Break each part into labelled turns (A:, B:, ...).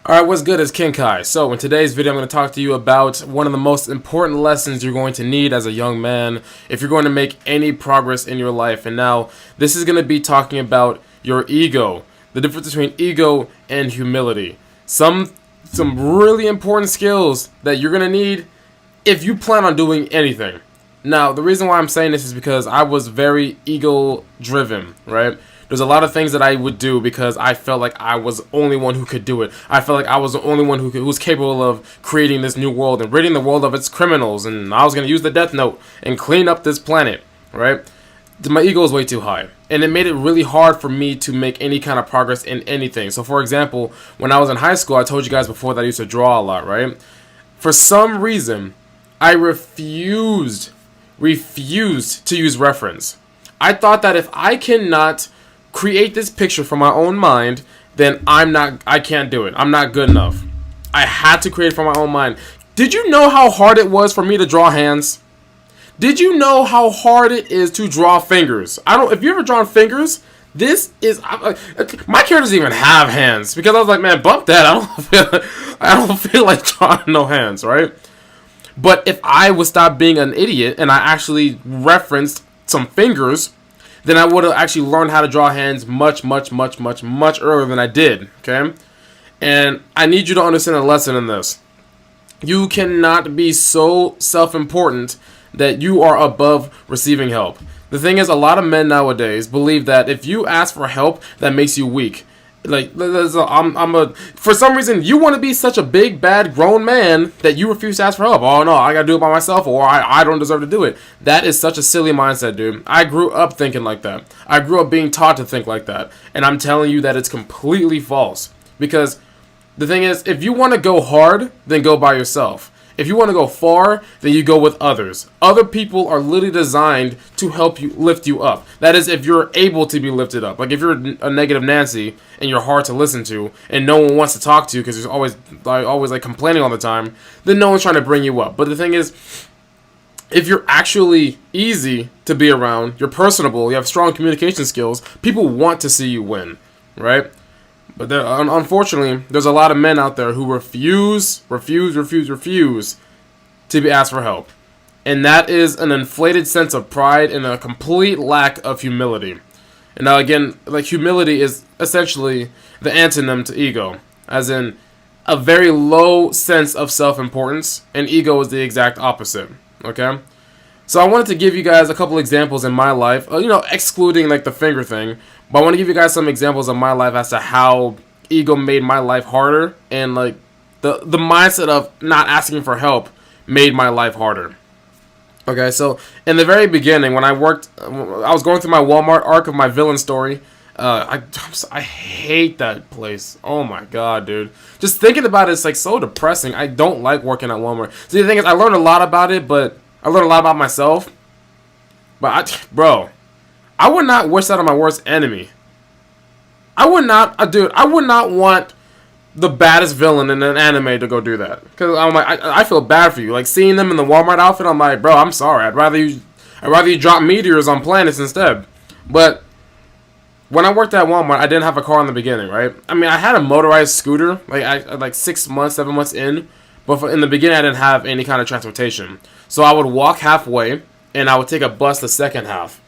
A: Alright, what's good? It's King Kai. So, in today's video, I'm going to talk to you about one of the most important lessons you're going to need as a young man if you're going to make any progress in your life. And now, this is going to be talking about your ego, the difference between ego and humility. Some really important skills that you're going to need if you plan on doing anything. Now, the reason why I'm saying this is because I was very ego-driven, right? There's a lot of things that I would do because I felt like I was the only one who could do it. I felt like I was the only one who was capable of creating this new world and ridding the world of its criminals. And I was going to use the Death Note and clean up this planet, right? My ego was way too high. And it made it really hard for me to make any kind of progress in anything. So, for example, when I was in high school, I told you guys before that I used to draw a lot, right? For some reason, I refused to use reference. I thought that if I cannot create this picture from my own mind, then I can't do it. I'm not good enough. I had to create it from my own mind. Did you know how hard it was for me to draw hands? Did you know how hard it is to draw fingers? If you ever drawn fingers, my character doesn't even have hands because I was like, man, bump that. I don't feel like drawing no hands, right? But if I would stop being an idiot and I actually referenced some fingers, then I would have actually learned how to draw hands much earlier than I did, okay? And I need you to understand a lesson in this. You cannot be so self-important that you are above receiving help. The thing is, a lot of men nowadays believe that if you ask for help, that makes you weak. For some reason, you want to be such a big, bad, grown man that you refuse to ask for help. Oh, no, I got to do it by myself, or I don't deserve to do it. That is such a silly mindset, dude. I grew up thinking like that. I grew up being taught to think like that. And I'm telling you that it's completely false. Because the thing is, if you want to go hard, then go by yourself. If you want to go far, then you go with others. Other people are literally designed to help you lift you up. That is, if you're able to be lifted up. Like if you're a negative Nancy and you're hard to listen to, and no one wants to talk to you because you're always complaining all the time, then no one's trying to bring you up. But the thing is, if you're actually easy to be around, you're personable, you have strong communication skills, people want to see you win, right? But unfortunately, there's a lot of men out there who refuse to be asked for help. And that is an inflated sense of pride and a complete lack of humility. And now again, like humility is essentially the antonym to ego. As in, a very low sense of self-importance, and ego is the exact opposite. Okay? So I wanted to give you guys a couple examples in my life, excluding like the finger thing, but I want to give you guys some examples of my life as to how ego made my life harder, and like the mindset of not asking for help made my life harder. Okay, so in the very beginning, when I was going through my Walmart arc of my villain story. I hate that place. Oh my god, dude. Just thinking about it, it's like so depressing. I don't like working at Walmart. See, the thing is, I learned a lot about it, but I learned a lot about myself. But I would not wish that on my worst enemy. I would not want the baddest villain in an anime to go do that. Because I'm like, I feel bad for you. Like seeing them in the Walmart outfit, I'm like, bro, I'm sorry. I'd rather you drop meteors on planets instead. But when I worked at Walmart, I didn't have a car in the beginning, right? I mean, I had a motorized scooter, like 6 months, 7 months in. But in the beginning, I didn't have any kind of transportation. So I would walk halfway, and I would take a bus the second half.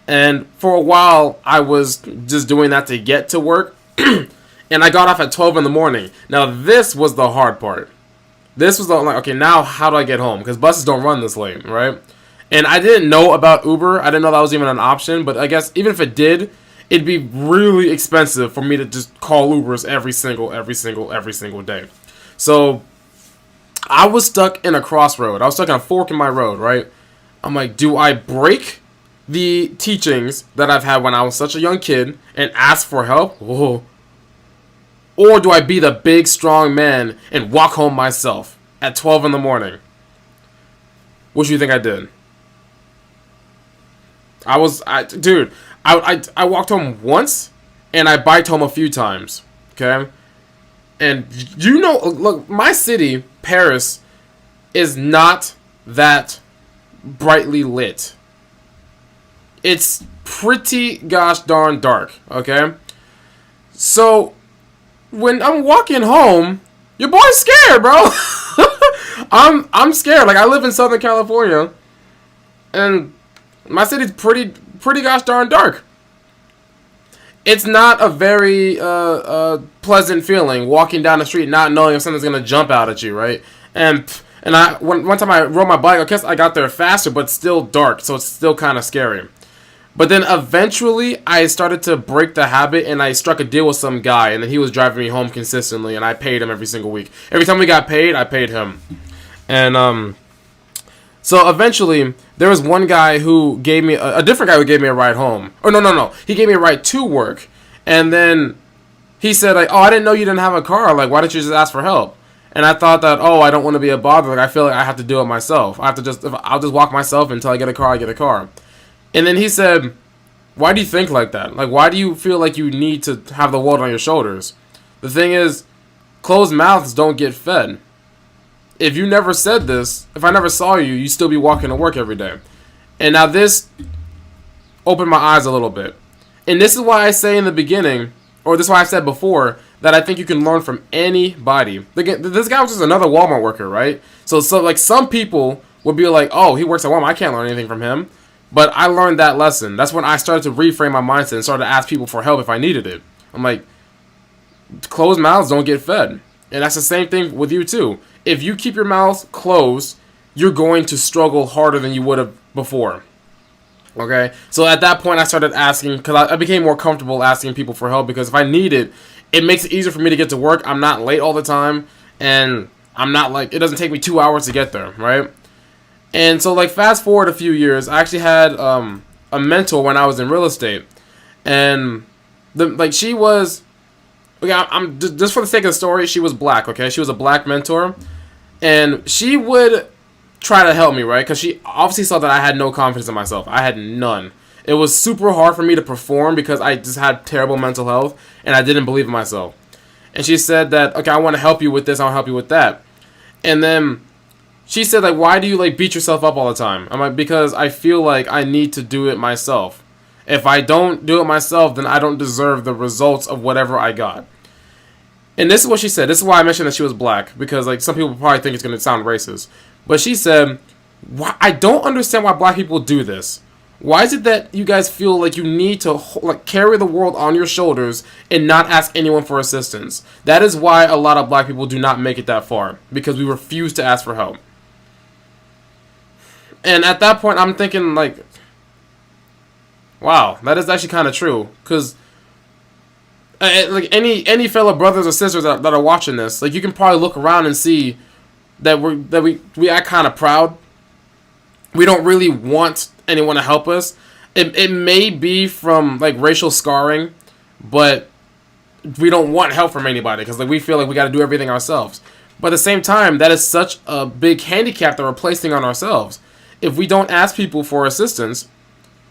A: And for a while, I was just doing that to get to work. And I got off at 12 in the morning. Now, this was the hard part. This was okay, now how do I get home? Because buses don't run this late, right? And I didn't know about Uber. I didn't know that was even an option. But I guess even if it did, it'd be really expensive for me to just call Ubers every single day. So I was stuck in a crossroad. I was stuck in a fork in my road, right? I'm like, do I break the teachings that I've had when I was such a young kid and ask for help? Whoa. Or do I be the big, strong man and walk home myself at 12 in the morning? What do you think I did? I walked home once, and I biked home a few times, okay? And look, my city, Paris, is not that brightly lit. It's pretty gosh darn dark, okay? So when I'm walking home, Your boy's scared, bro. I'm scared. Like, I live in Southern California, and my city's pretty gosh darn dark. It's not a very pleasant feeling walking down the street not knowing if something's gonna jump out at you, right? And one time I rode my bike. I guess I got there faster, but still dark, so it's still kind of scary. But then eventually I started to break the habit, and I struck a deal with some guy, and then he was driving me home consistently, and I paid him every single week. Every time we got paid, I paid him. And so eventually there was one guy who gave me a different guy who gave me a ride home. Or no, he gave me a ride to work, and then he said like, "Oh, I didn't know you didn't have a car. Like, why didn't you just ask for help?" And I thought that, oh, I don't want to be a bother. Like, I feel like I have to do it myself. I'll just walk myself until I get a car. I get a car. And then he said, "Why do you think like that? Like, why do you feel like you need to have the world on your shoulders? The thing is, closed mouths don't get fed. If you never said this, if I never saw you, you'd still be walking to work every day." And now this opened my eyes a little bit. And this is why I say in the beginning, or this is why I said before, that I think you can learn from anybody. This guy was just another Walmart worker, right? So like some people would be like, "Oh, he works at Walmart. I can't learn anything from him." But I learned that lesson. That's when I started to reframe my mindset and started to ask people for help if I needed it. I'm like, closed mouths don't get fed. And that's the same thing with you too. If you keep your mouth closed, you're going to struggle harder than you would have before. Okay? So at that point, I started asking, because I became more comfortable asking people for help, because if I need it, it makes it easier for me to get to work. I'm not late all the time, and I'm not like, it doesn't take me 2 hours to get there, right? And so, like, fast forward a few years, I actually had a mentor when I was in real estate, and she was, okay, I'm just for the sake of the story, she was black, okay? She was a black mentor, and she would try to help me, right? Because she obviously saw that I had no confidence in myself. I had none. It was super hard for me to perform because I just had terrible mental health, and I didn't believe in myself. And she said that, okay, I want to help you with this, I want to help you with that. And then she said, like, why do you, like, beat yourself up all the time? I'm like, because I feel like I need to do it myself. If I don't do it myself, then I don't deserve the results of whatever I got. And this is what she said. This is why I mentioned that she was black, because, like, some people probably think it's going to sound racist. But she said, I don't understand why black people do this. Why is it that you guys feel like you need to, like, carry the world on your shoulders and not ask anyone for assistance? That is why a lot of black people do not make it that far, because we refuse to ask for help. And at that point, I'm thinking, like, wow, that is actually kind of true. Because, like, any fellow brothers or sisters that are watching this, like, you can probably look around and see that we act kind of proud. We don't really want anyone to help us. It may be from, like, racial scarring, but we don't want help from anybody because, like, we feel like we got to do everything ourselves. But at the same time, that is such a big handicap that we're placing on ourselves. If we don't ask people for assistance,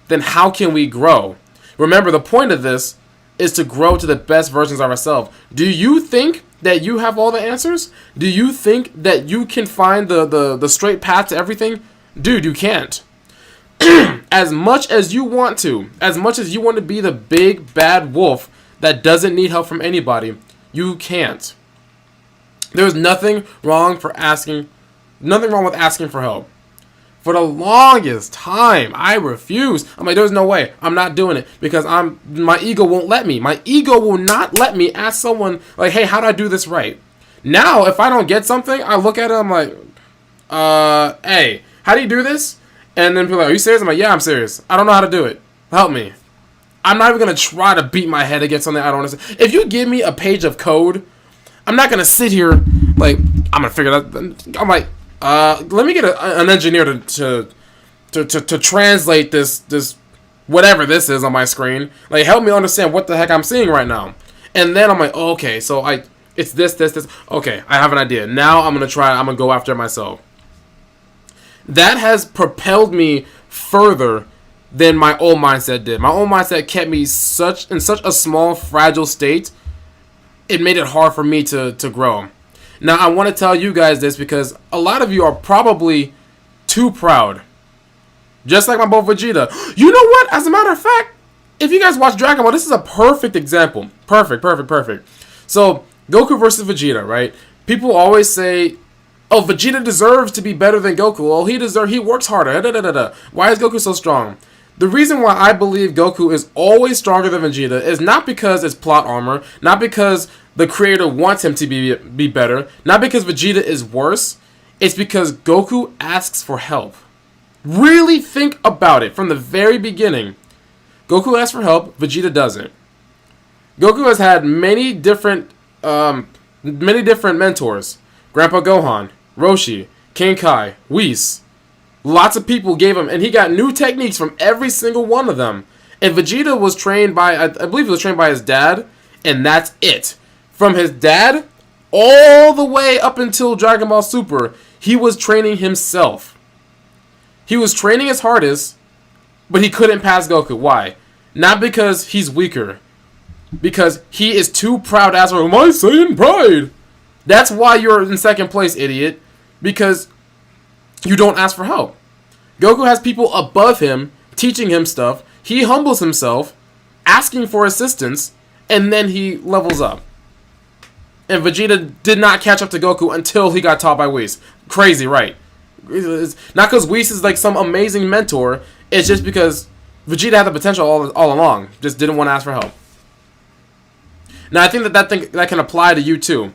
A: then how can we grow? Remember, the point of this is to grow to the best versions of ourselves. Do you think that you have all the answers? Do you think that you can find the straight path to everything? Dude, you can't. As much as you want to, as much as you want to be the big bad wolf that doesn't need help from anybody, you can't. There's nothing wrong with asking for help. For the longest time, I refused. I'm like, there's no way. I'm not doing it because my ego won't let me. My ego will not let me ask someone, like, hey, how do I do this right? Now, if I don't get something, I look at it, I'm like, hey, how do you do this? And then people are like, are you serious? I'm like, yeah, I'm serious. I don't know how to do it. Help me. I'm not even going to try to beat my head against something I don't understand. If you give me a page of code, I'm not going to sit here, like, I'm going to figure it out. I'm like, let me get an engineer to translate this whatever this is on my screen. Like, help me understand what the heck I'm seeing right now. And then I'm like, oh, okay, so it's this. Okay, I have an idea. Now I'm gonna go after it myself. That has propelled me further than my old mindset did. My old mindset kept me in such a small, fragile state. It made it hard for me to grow. Now, I want to tell you guys this because a lot of you are probably too proud. Just like my boy Vegeta. You know what? As a matter of fact, if you guys watch Dragon Ball, this is a perfect example. Perfect. So, Goku versus Vegeta, right? People always say, "Oh, Vegeta deserves to be better than Goku. Oh, he works harder. Da, da, da, da. Why is Goku so strong?" The reason why I believe Goku is always stronger than Vegeta is not because it's plot armor, not because the creator wants him to be better, not because Vegeta is worse. It's because Goku asks for help. Really think about it from the very beginning. Goku asks for help, Vegeta doesn't. Goku has had many different mentors. Grandpa Gohan, Roshi, King Kai, Whis. Lots of people gave him, and he got new techniques from every single one of them. And Vegeta was trained by, I believe he was trained by his dad, and that's it. From his dad, all the way up until Dragon Ball Super, he was training himself. He was training his hardest, but he couldn't pass Goku. Why? Not because he's weaker. Because he is too proud to ask for, "Am I saying pride?" That's why you're in second place, idiot. Because you don't ask for help. Goku has people above him teaching him stuff. He humbles himself, asking for assistance, and then he levels up. And Vegeta did not catch up to Goku until he got taught by Whis. Crazy, right? It's not because Whis is like some amazing mentor. It's just because Vegeta had the potential all along. Just didn't want to ask for help. Now I think that can apply to you too.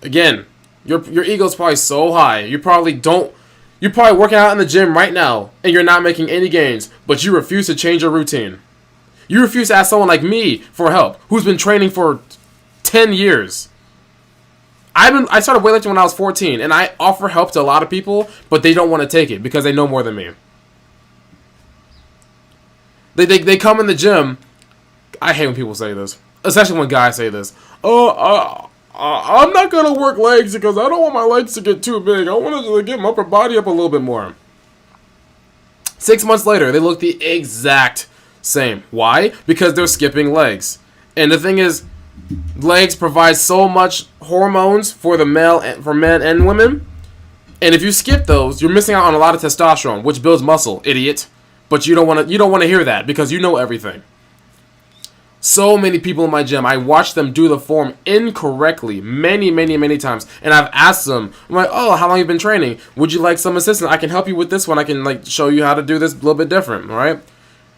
A: Again, your ego's probably so high. You're probably working out in the gym right now and you're not making any gains, but you refuse to change your routine. You refuse to ask someone like me for help, who's been training for 10 years. I started weightlifting when I was 14, and I offer help to a lot of people, but they don't want to take it because they know more than me. They come in the gym. I hate when people say this, especially when guys say this. "Oh, I'm not gonna work legs because I don't want my legs to get too big. I want to get my upper body up a little bit more." 6 months later, they look the exact same. Why? Because they're skipping legs. And the thing is, legs provide so much hormones for for men and women. And if you skip those, you're missing out on a lot of testosterone, which builds muscle, idiot. But you don't want to hear that because you know everything. So many people in my gym, I watch them do the form incorrectly many, many, many times. And I've asked them, I'm like, "Oh, how long have you been training? Would you like some assistance? I can help you with this one. I can like show you how to do this a little bit different, all right?"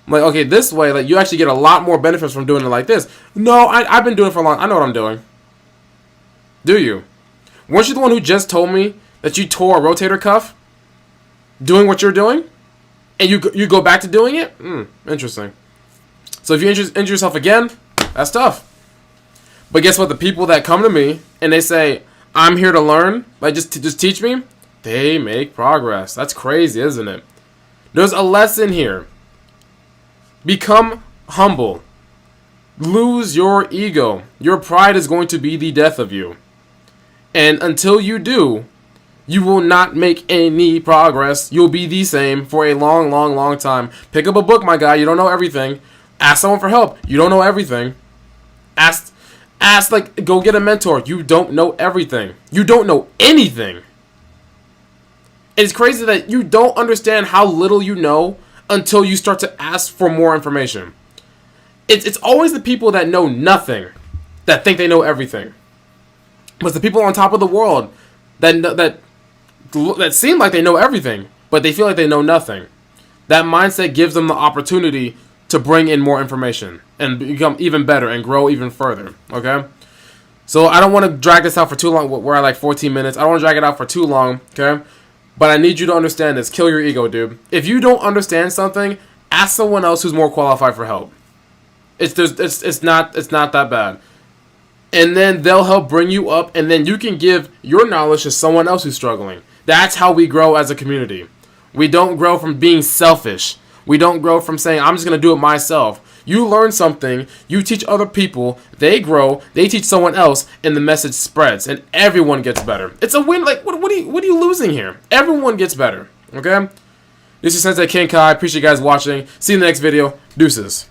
A: I'm like, "Okay, this way, like you actually get a lot more benefits from doing it like this." "No, I've been doing it for a long. I know what I'm doing." Do you? Weren't you the one who just told me that you tore a rotator cuff doing what you're doing? And you go back to doing it? Interesting. So if you injure yourself again, that's tough. But guess what? The people that come to me and they say, "I'm here to learn, like just teach me," they make progress. That's crazy, isn't it? There's a lesson here. Become humble. Lose your ego. Your pride is going to be the death of you. And until you do, you will not make any progress. You'll be the same for a long, long, long time. Pick up a book, my guy. You don't know everything. Ask someone for help. You don't know everything. Go get a mentor. You don't know everything. You don't know anything. It's crazy that you don't understand how little you know until you start to ask for more information. It's always the people that know nothing that think they know everything. But it's the people on top of the world that seem like they know everything, but they feel like they know nothing. That mindset gives them the opportunity to bring in more information and become even better and grow even further, okay? So I don't want to drag this out for too long. We're at like 14 minutes. I don't want to drag it out for too long, okay? But I need you to understand this. Kill your ego, dude. If you don't understand something, ask someone else who's more qualified for help. It's not that bad. And then they'll help bring you up, and then you can give your knowledge to someone else who's struggling. That's how we grow as a community. We don't grow from being selfish. We don't grow from saying, "I'm just going to do it myself." You learn something, you teach other people, they grow, they teach someone else, and the message spreads, and everyone gets better. It's a win. Like, what are you losing here? Everyone gets better, okay? This is Sensei King Kai. Appreciate you guys watching. See you in the next video. Deuces.